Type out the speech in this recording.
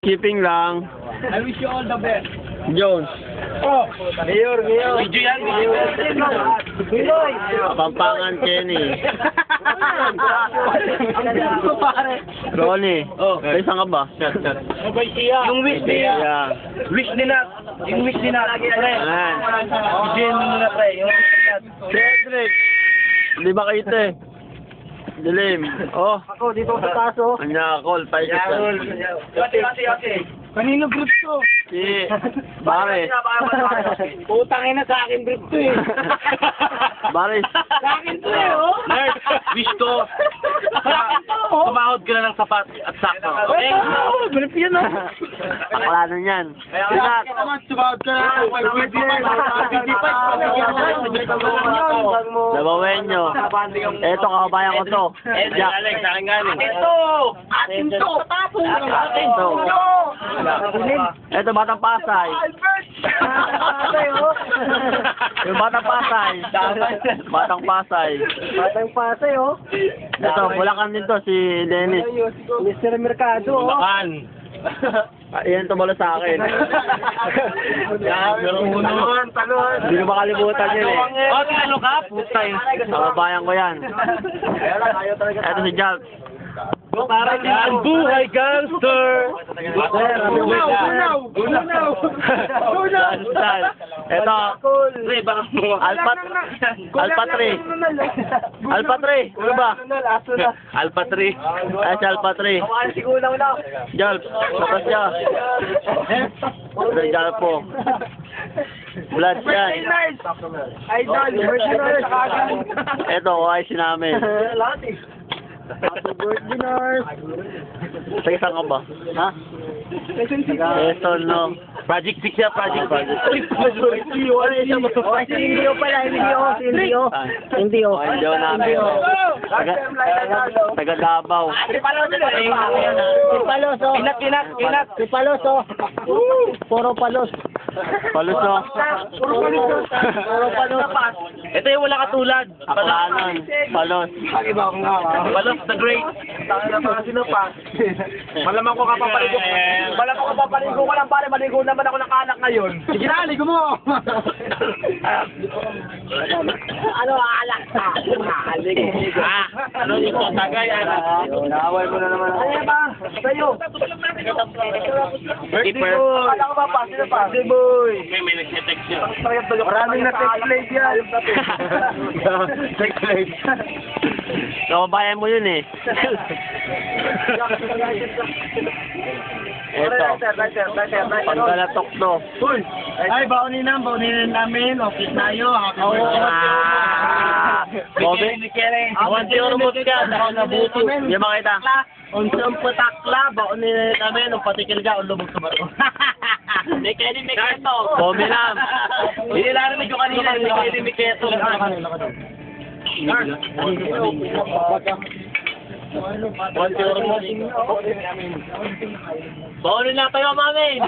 Keeping lang. I wish you all the best. Jones. Oh, Mayor. Video yan, video. Pinoy. Pampangan Kenny. Ronnie. Oh. May isang ka ba? Sabay siya. Yung wish niya. Yeah. Wish nila. Yung wish nila. Pre. Ayan. Bigyan mo nila, pre. Yung wish nila. Cedric. Hindi ba kayo ito eh? Dilim. Oh. Ako, dito sa taso. Anya, call. Paikot. Ate. Kanino group to? Si Baris. Putang ina sa akin group to eh. Baris. Sa akin to eh, oh. Nerd, wish ko, tumahod ka na ng sapat at sakto. Okay? Oh, group yun oh. Aklano niyan. Sinat. Tumawad ka na. Nabawin nyo. Eto, kababayan ko to. Jack. Alex, sa akin galing. Atin to. Atin to. Eto, Batang Pasay. Yung Batang Pasay. Batang Pasay. Batang Pasay, oh. Eto, Bulacan din to, si Dennis. Mr. Mercado, oh. Bakan. Yan tumalo sa akin. Talon. Hindi ko makalimutan yun eh. Oh, tinalo ka? Putay. Kababayan ko yan. Eto si Jalp. Ang buhay gangster. Gunaw. Eto, Pre, baka mo. Alpha 3. Alpha 3. Ano ba? Alpha 3. Ay, si Alpha 3. Si Gunaw na. Jalp. Tapos siya. Ito yung Jalp po. Blood yan. Idol. Virginals. Eto, ayos namin. Happy birthday, Nars. Sa isang ka ba? Ha? Quezon, no? Project 6 yan, Project 6. Hindi o pala, hindi o. Hindi o. Hindi o namin. Taga Davao. Palos, oh. Kinat. Si Palos, oh. Puro palos. Paluso. Puro palos. Ito yung wala katulad. Aklanon. Palos. Balos the Great. Malamang ko kapapaligo. Malamang ko papaligo ko lang pare. Maligo naman ako ng alak ngayon. Sige na, ligo mo. Ano alak ka? Ano yung tagay? Naaway mo na naman. Ano ba? Sa'yo. Keeper. Wala ko ba pa? Sino pa? Si Boy. May nag-text yun. Maraming na text plate yan. Check plate. Kababayan mo yun eh. Eto. Pagkalatok to. Ay, baunin namin. Okay tayo. Happy Bobby? Awan di ormos ka. Dahil nabuto. Hindi makita. Unsang patakla, baunin namin. Ang patikil ka, ang lubog sa baro. May Kenny Miketo. Bobby lang. Hindi narinig ko kanina. May Kenny Miketo. Baunin na tayo, mamin.